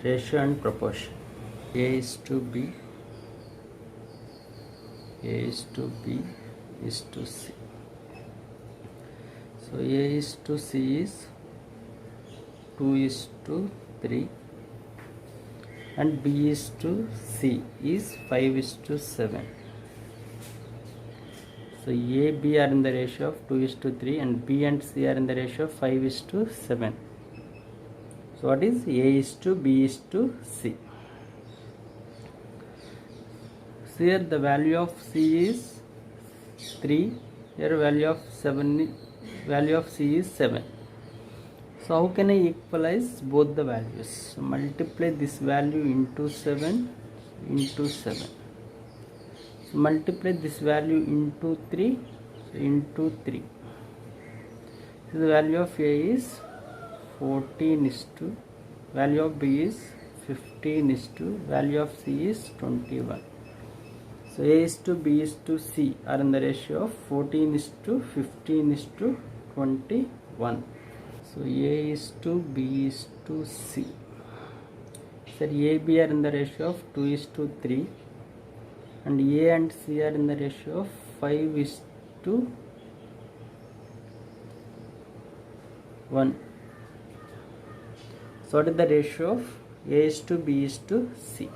ratio and proportion. A is to B, A is to B is to C. So A is to C is 2 is to 3 and B is to C is 5 is to 7. So A, B are in the ratio of 2 is to 3 and B and C are in the ratio of 5 is to 7. So what is A is to B is to C? So here the value of C is 3, here value of C is 7. So how can I equalize both the values? So multiply this value into 7 into 7. So multiply this value into 3 into 3. So the value of A is 14 is to, value of B is 15 is to, value of C is 21. So A is to B is to C are in the ratio of 14 is to 15 is to 21. So A is to B is to C. So A, B are in the ratio of 2 is to 3 and A and C are in the ratio of 5 is to 1. So what is the ratio of A is to B is to C?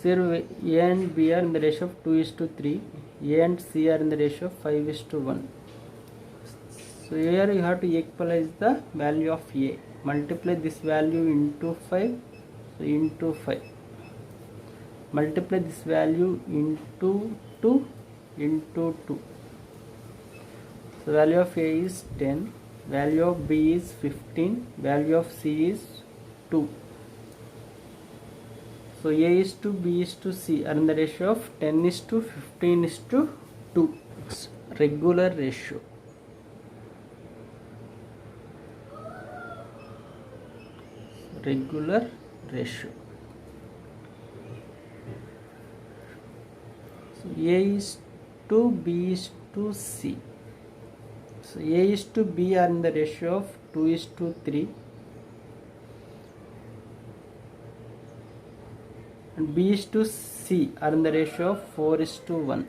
So here A and B are in the ratio of 2 is to 3, A and C are in the ratio of 5 is to 1. So here you have to equalize the value of A. Multiply this value into 5, so into 5. Multiply this value into 2 into 2. So value of A is 10, value of B is 15, value of C is 2. So A is to B is to C are in the ratio of 10 is to 15 is to 2. Regular ratio. Regular ratio. So A is to B is to C. So A is to B are in the ratio of 2 is to 3 and B is to C are in the ratio of 4 is to 1.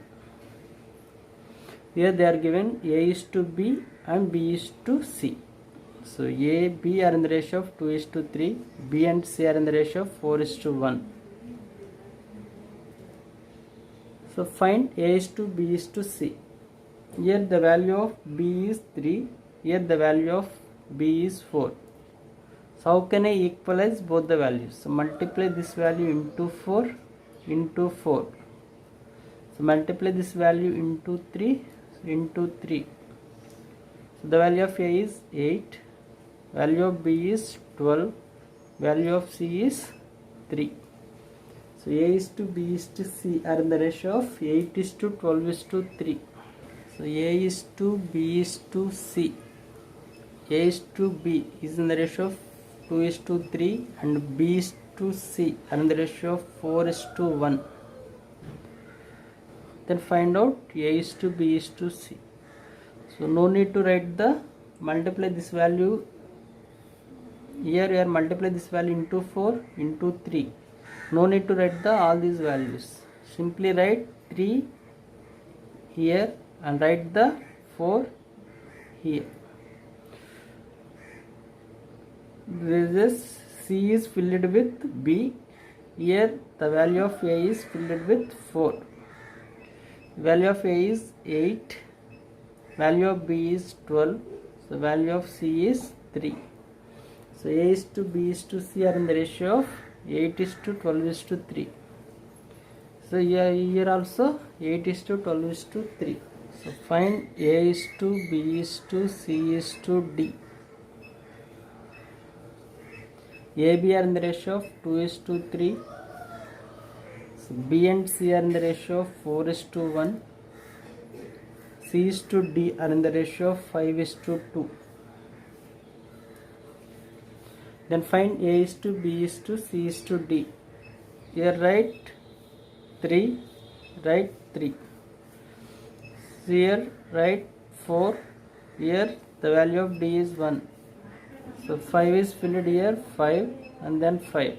Here they are given A is to B and B is to C. So A, B are in the ratio of 2 is to 3, B and C are in the ratio of 4 is to 1. So find A is to B is to C. Here the value of B is 3, here the value of B is 4. So how can I equalize both the values? So multiply this value into 4 into 4. So multiply this value into 3 into 3. So the value of A is 8, value of B is 12, value of C is 3. So A is to B is to C are in the ratio of 8 is to 12 is to 3. So A is to B is to C. A is to B is in the ratio of 2 is to 3 and B is to C are in the ratio of 4 is to 1. Then find out A is to B is to C. So no need to write the multiply this value. Here we are multiply this value into 4 into 3. No need to write the all these values. Simply write 3 here and write the 4 here. This C is filled with B. Here the value of A is filled with 4. Value of A is 8. Value of B is 12. So value of C is 3. So A is to B is to C are in the ratio of 8 is to 12 is to 3. So here also 8 is to 12 is to 3. So find A is to B is to C is to D. A, B are in the ratio of 2 is to 3. So B and C are in the ratio of 4 is to 1. C is to D are in the ratio of 5 is to 2. Then find A is to B is to C is to D. Here write 3, write 3. Here write 4. Here the value of D is 1. So So 5 is filled here, 5 and then 5.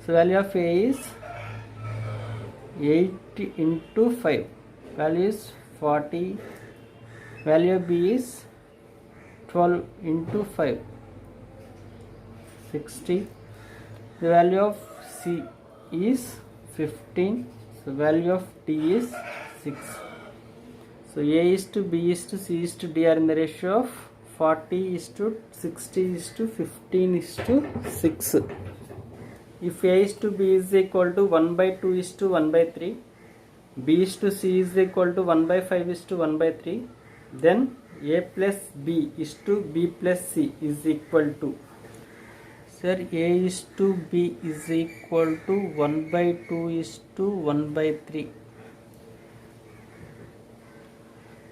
So value of A is 8 into 5. Value is 40. Value of B is 12 into 5. 60. The value of C is 15. So value of D is 6. So A is to B is to C is to D are in the ratio of 40 is to 60 is to 15 is to 6. If A is to B is equal to 1 by 2 is to 1 by 3, B is to C is equal to 1 by 5 is to 1 by 3, then A plus B is to B plus C is equal to, sir, A is to B is equal to 1 by 2 is to 1 by 3.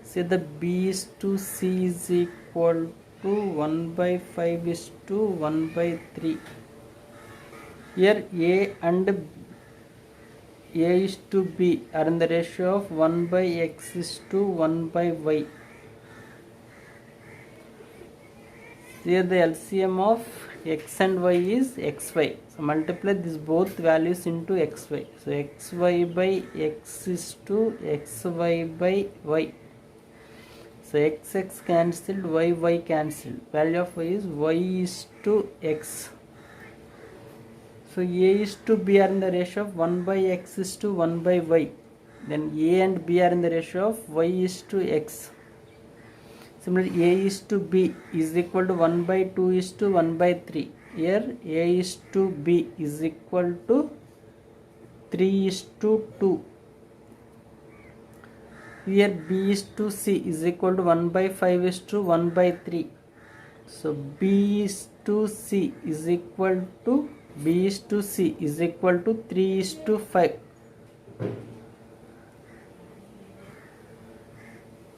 Say the B is to C is equal to 1 by 5 is to 1 by 3. Here A and A is to B are in the ratio of 1 by X is to 1 by Y. Here the LCM of X and Y is XY. So multiply these both values into XY. So XY by X is to XY by Y. So XX cancelled, YY cancelled. Value of Y is to X. So A is to B are in the ratio of 1 by X is to 1 by Y. Then A and B are in the ratio of Y is to X. Similarly, A is to B is equal to 1 by 2 is to 1 by 3. Here A is to B is equal to 3 is to 2. Here B is to C is equal to 1 by 5 is to 1 by 3. So B is to C is equal to 3 is to 5.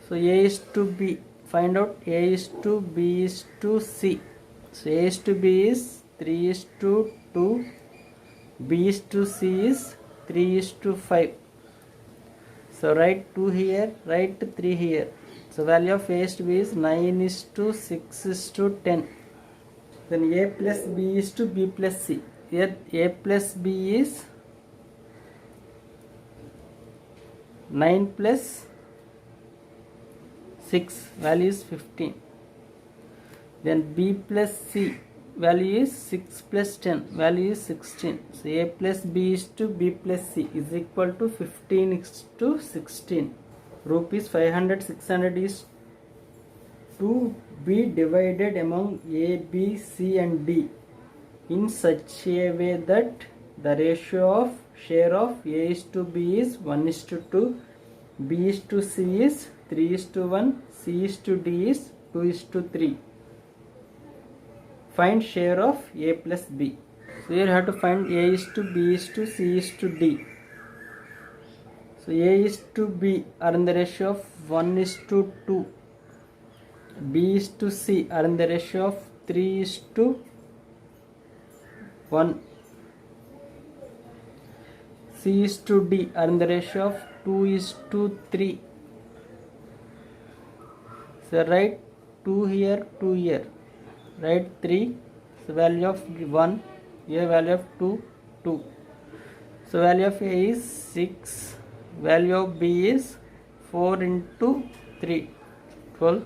So A is to B. Find out A is to B is to C. So A is to B is 3 is to 2. B is to C is 3 is to 5. So write 2 here, write 3 here. So value of A is to B is 9 is to 6 is to 10. Then A plus B is to B plus C. Here A plus B is 9 plus 6, value is 15. Then B plus C, value is 6 plus 10, value is 16. So A plus B is to B plus C is equal to 15 is to 16. Rupees 500, 600 is to be divided among A, B, C and D in such a way that the ratio of share of A is to B is 1 is to 2, B is to C is 3 is to 1, C is to D is 2 is to 3. Find share of A plus B. So here you have to find A is to B is to C is to D. So A is to B are in the ratio of 1 is to 2. B is to C are in the ratio of 3 is to 1. C is to D are in the ratio of 2 is to 3. So write 2 here, 2 here. Write 3. So value of 1. Here value of 2, 2. So value of A is 6. Value of B is 4 into 3, 12.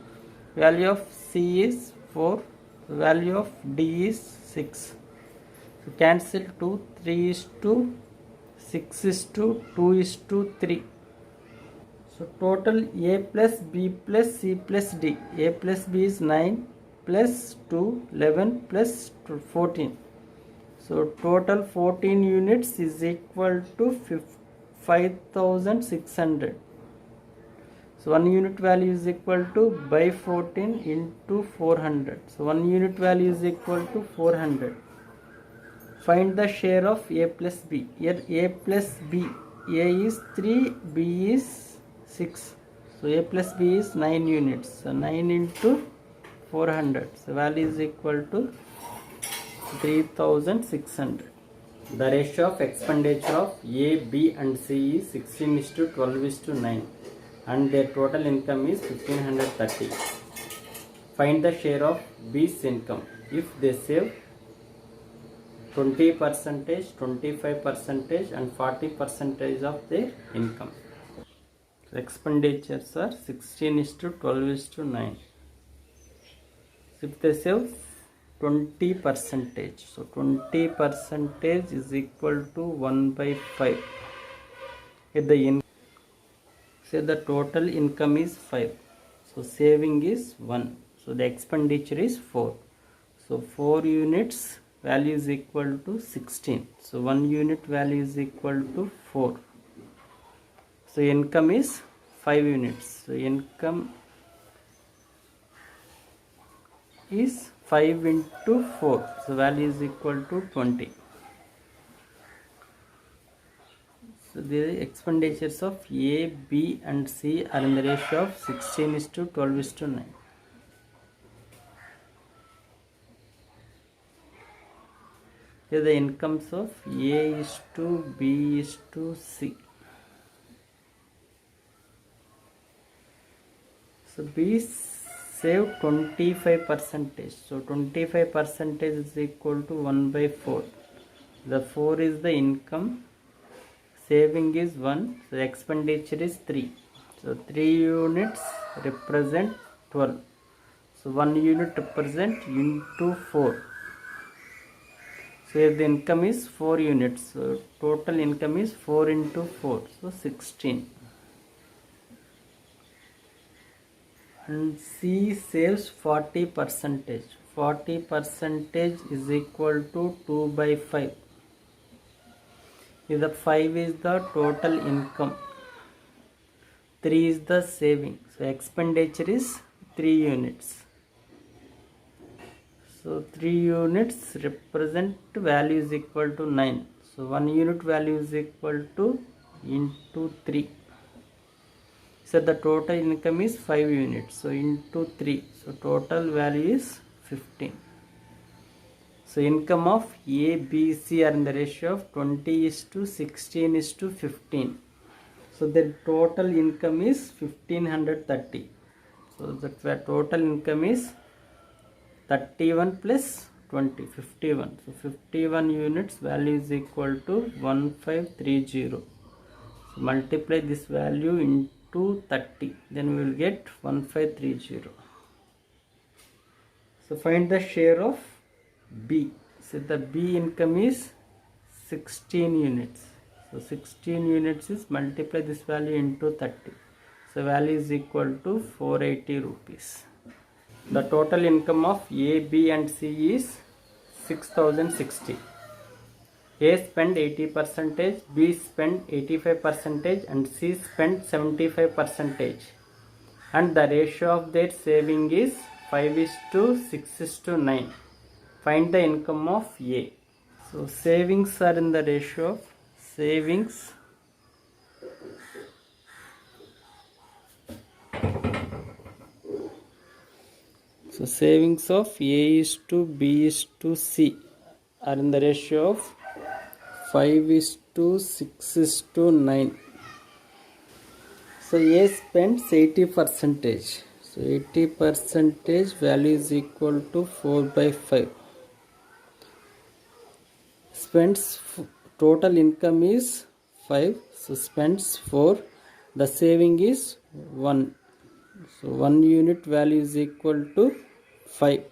Value of C is 4. Value of D is 6. So cancel 2. 3 is to 6 is to 2 is to 3. So total A plus B plus C plus D. A plus B is 9 plus 2, 11 plus 14. So total 14 units is equal to 5,600. So 1 unit value is equal to by 14 into 400. So 1 unit value is equal to 400. Find the share of A plus B. Here A plus B. A is 3, B is 6. So A plus B is 9 units. So 9 into 400. So value is equal to 3,600. The ratio of expenditure of A, B and C is 16 is to 12 is to 9 and their total income is 1530. Find the share of B's income if they save 20%, 25% and 40% of their income. So expenditures are 16:12:9. If they save 20%, so 20% is equal to 1/5. If the say the total income is 5, so saving is 1, so the expenditure is 4. So 4 units value is equal to 16. So 1 unit value is equal to 4. So income is 5 units. So income is 5 into 4. So value is equal to 20. So the expenditures of A, B and C are in the ratio of 16:12:9. Here the incomes of A is to B is to C. So B save 25%. So 25% is equal to 1/4. The 4 is the income. Saving is 1. So expenditure is 3. So 3 units represent 12. So 1 unit represent into 4. So here the income is 4 units. So total income is 4 into 4. So 16. And C saves 40%. 40% is equal to 2/5. If the 5 is the total income, 3 is the saving. So expenditure is 3 units. So 3 units represent value is equal to 9. So 1 unit value is equal to into 3. So the total income is 5 units. So into 3. So total value is 15. So income of A, B, C are in the ratio of 20:16:15. So the total income is 1530. So the total income is 31 plus 20, 51. So 51 units value is equal to 1530. So multiply this value into 30. Then we will get 1530. So find the share of B. So the B income is 16 units. So 16 units is multiply this value into 30. So value is equal to 480 rupees. The total income of A, B and C is 6060. A spent 80%, B spent 85% and C spent 75%. And the ratio of their saving is 5:6:9. Find the income of A. So savings are in the ratio of savings So savings of A is to B is to C are in the ratio of 5:6:9. So A spends 80%. So 80% value is equal to 4/5. Spends total income is 5. So spends 4. The saving is 1. So 1 unit value is equal to 5.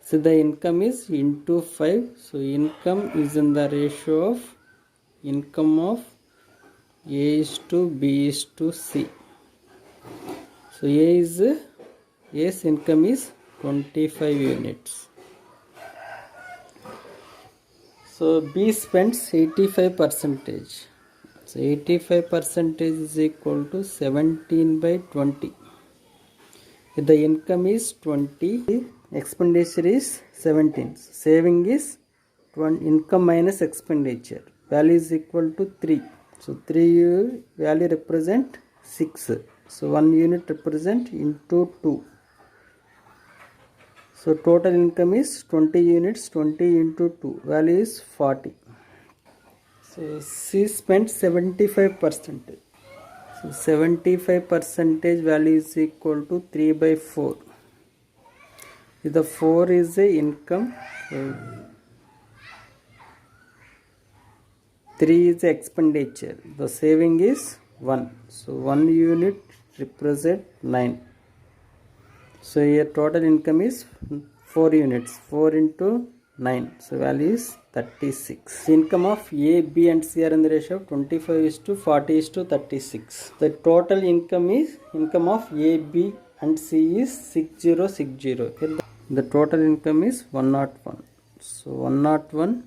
So the income is into 5. So income is in the ratio of income of A is to B is to C. So A's income is 25 units. So B spends 85%. So 85% is equal to 17/20. If the income is 20, expenditure is 17. So saving is 20, income minus expenditure. Value is equal to 3. So 3 value represent 6. So 1 unit represent into 2. So total income is 20 units. 20 into 2 value is 40. So C spent 75%. So 75% value is equal to 3/4. The 4 is the income, 3 is the expenditure, the saving is 1. So 1 unit represent 9. So your total income is 4 units. 4 into 9. So value is 36. Income of A, B and C are in the ratio of 25:40:36. The total income of A, B and C is 6060. Here the total income is 101. So 101,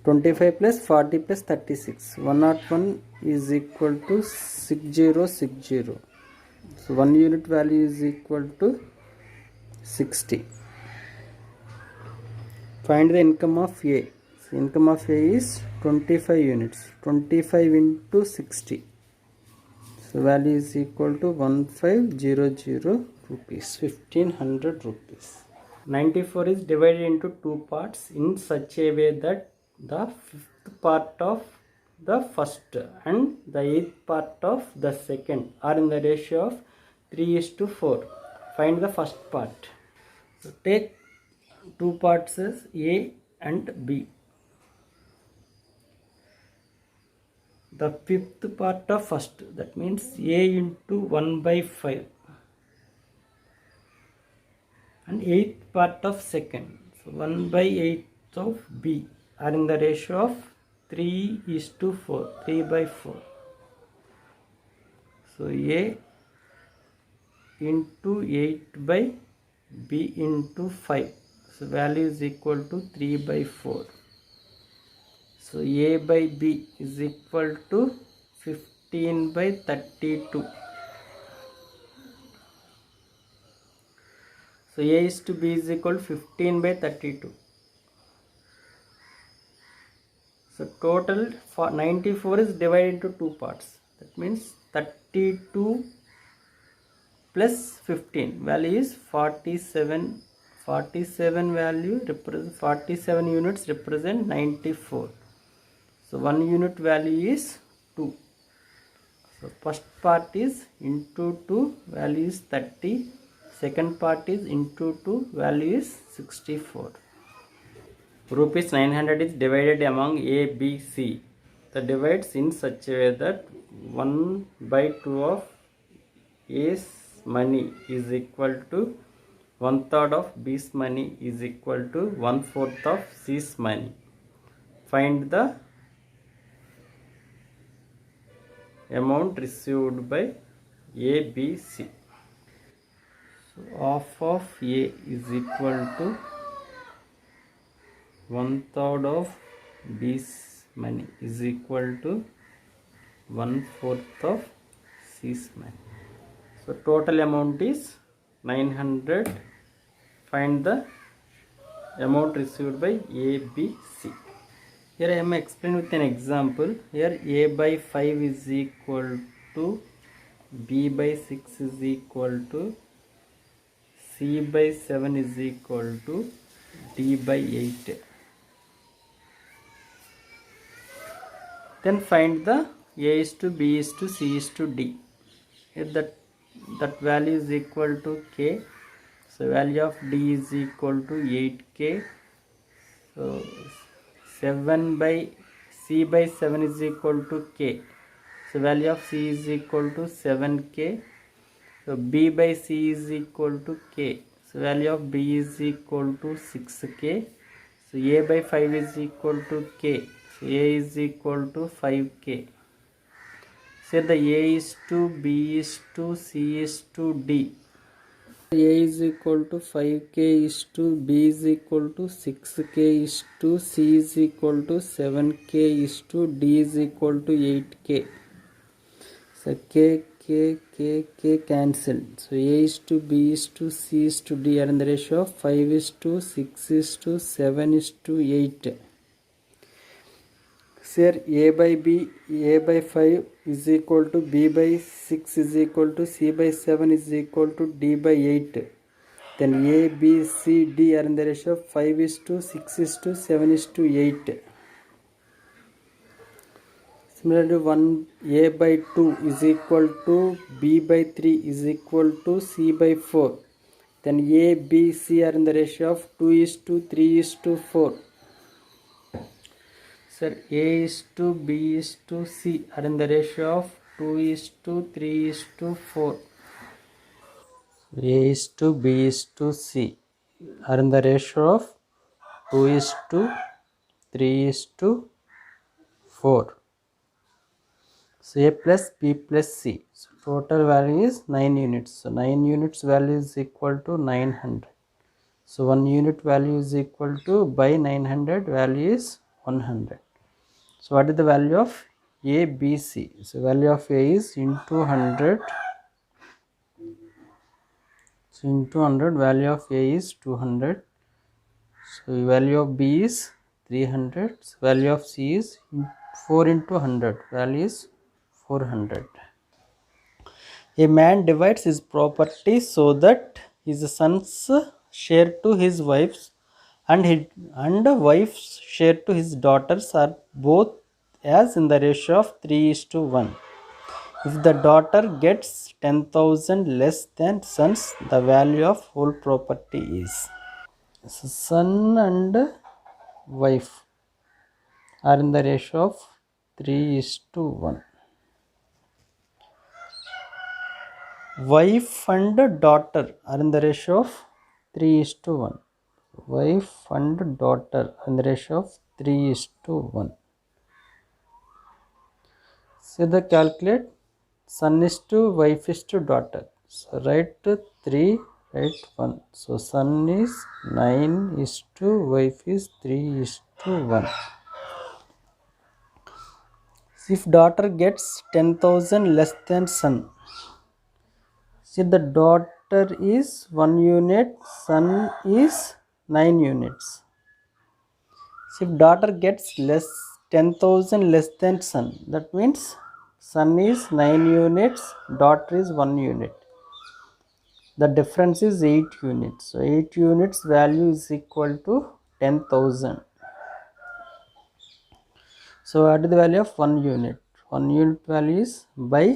25 plus 40 plus 36. 101 is equal to 6060. So 1 unit value is equal to 60. Find the income of A. So income of A is 25 units. 25 into 60. So value is equal to 1500 rupees. 1500 rupees. 94 is divided into two parts in such a way that the fifth part of the first and the eighth part of the second are in the ratio of 3:4. Find the first part. So take two parts as A and B. The fifth part of first, that means A into 1/5, and eighth part of second, so 1/8 of B are in the ratio of 3:4, 3/4. So A into 8 by B into 5. So value is equal to 3/4. So A by B is equal to 15/32. So A is to B is equal to 15/32. So total for 94 is divided into two parts. That means 32 plus 15 value is 47. 47 value represent 47 units represent 94. So 1 unit value is 2. So first part is into 2, value is 30. Second part is into 2, value is 64. Rupees 900 is divided among A, B, C. The divides in such a way that 1/2 of A's money is equal to 1/3 of B's money is equal to 1/4 of C's money. Find the amount received by A, B, C. So half of A is equal to 1/3 of B's money is equal to 1/4 of C's money. So total amount is 900. Find the amount received by A, B, C. Here I am explaining with an example. Here A by 5 is equal to B by 6 is equal to C by 7 is equal to D by 8. Then find the A is to B is to C is to D. Here that value is equal to K. So value of D is equal to 8K. So 7 by C by 7 is equal to K. So value of C is equal to 7K. So B by C is equal to K. So value of B is equal to 6K. So A by 5 is equal to K. So A is equal to 5K. So the A is to B is to C is to D. A is equal to 5K is to B is equal to 6K is to C is equal to 7K is to D is equal to 8K. So K cancel. So A is to B is to C is to D are in the ratio of 5 is to 6 is to 7 is to 8. Here A by B, A by 5 is equal to B by 6 is equal to C by 7 is equal to D by 8. Then A, B, C, D are in the ratio of 5 is to 6 is to 7 is to 8. Similarly, 1 A by 2 is equal to B by 3 is equal to C by 4. then A, B, C are in the ratio of 2:3:4. Sir, A is to B is to C are in the ratio of 2:3:4. A is to B is to C are in the ratio of 2:3:4. So A plus B plus C. So total value is 9 units. So 9 units value is equal to 900. So 1 unit value is equal to by 900 value is 100. So what is the value of A, B, C? So value of A is into 100. So into 100 value of A is 200. So value of B is 300. So value of C is 4 into 100. Value is 400. A man divides his property so that his sons share to his wife's and wife's share to his daughters are both as in the ratio of 3:1. If the daughter gets 10,000 less than sons, the value of whole property is. So son and wife are in the ratio of 3:1. Wife and daughter are in the ratio of 3:1. Wife and daughter in the ratio of 3:1. So the calculate son is to wife is to daughter. So write 3, write 1. So son is 9 is to wife is 3:1. If daughter gets 10,000 less than son, see the daughter is 1 unit, son is 9 units. So if daughter gets less 10,000 less than son, that means son is 9 units, daughter is 1 unit. The difference is 8 units. So 8 units value is equal to 10,000. So what is the value of 1 unit? 1 unit value is by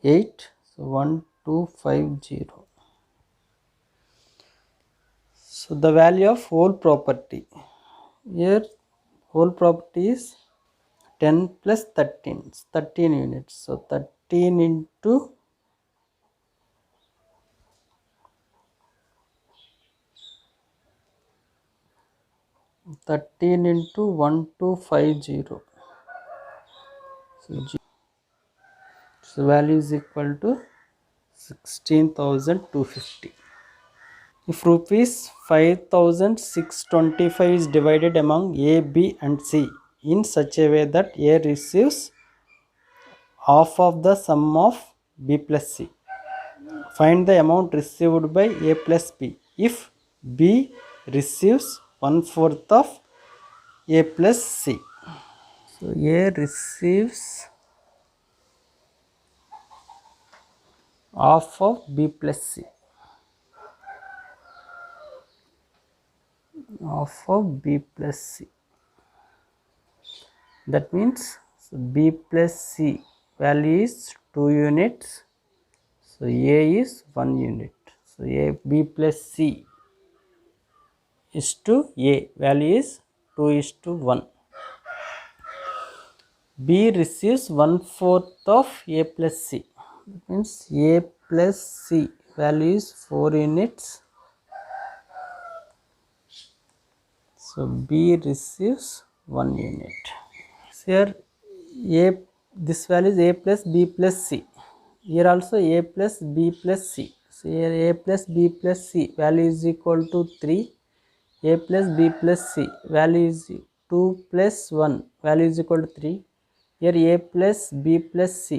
8. So 1250. So the value of whole property. Here whole property is 10 plus 13. 13 units. So 13 into 1250. So value is equal to 16,250. If rupees 5,625 is divided among A, B and C in such a way that A receives half of the sum of B plus C, find the amount received by A plus B if B receives 1/4 of A plus C. So A receives half of B plus C. Half of B plus C. That means B plus C value is 2 units. So A is 1 unit. So B plus C is to A value is 2:1. B receives 1/4 of A plus C. That means A plus C value is 4 units. So B receives 1 unit. Here A, this value is A plus B plus C. Here also A plus B plus C. So here A plus B plus C value is equal to 3. A plus B plus C value is 2 plus 1 value is equal to 3. Here A plus B plus C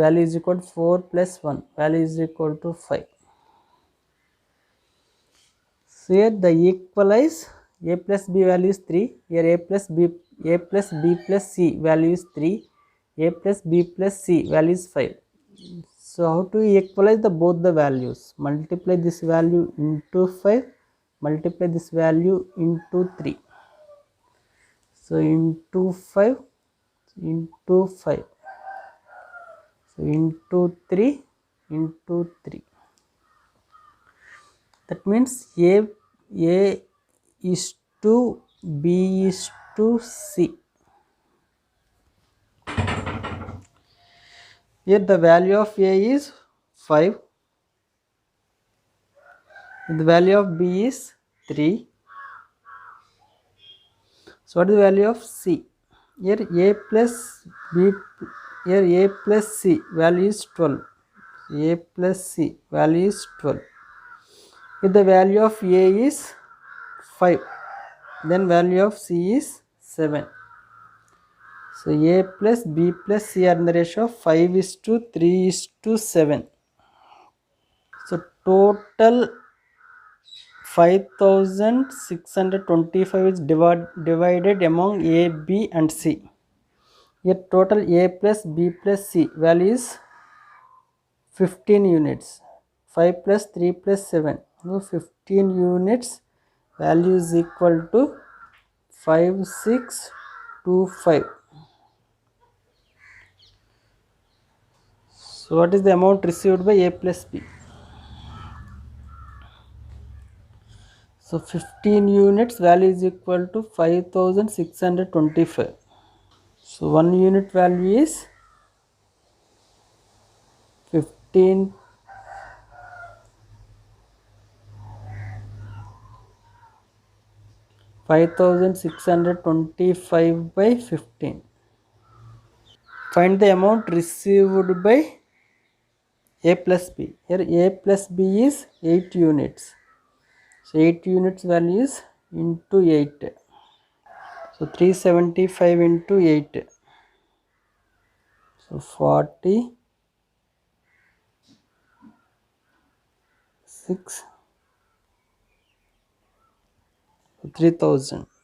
value is equal to 4 plus 1 value is equal to 5. So here the equalize A plus B value is 3. Here A plus B plus C value is 3. A plus B plus C value is 5. So how to equalize the both the values? Multiply this value into 5. Multiply this value into 3. So into 5 into 5. So into 3 into 3. That means A is to B is to C. Here the value of A is 5. The value of B is 3. So what is the value of C? Here A plus B, here A plus C value is 12. A plus C value is 12. If the value of A is 5, then value of C is 7. So A plus B plus C are in the ratio of 5 is to 3 is to 7. So total 5625 is divided among A, B and C. Here total A plus B plus C value is 15 units. 5 plus 3 plus 7. So 15 units value is equal to 5625. So what is the amount received by A plus B? So 15 units value is equal to 5625. So 1 unit value is 15 5625 by 15. Find the amount received by A plus B. Here A plus B is 8 units. So 8 units value is into 8. So 375 into 8. So 46. 3000.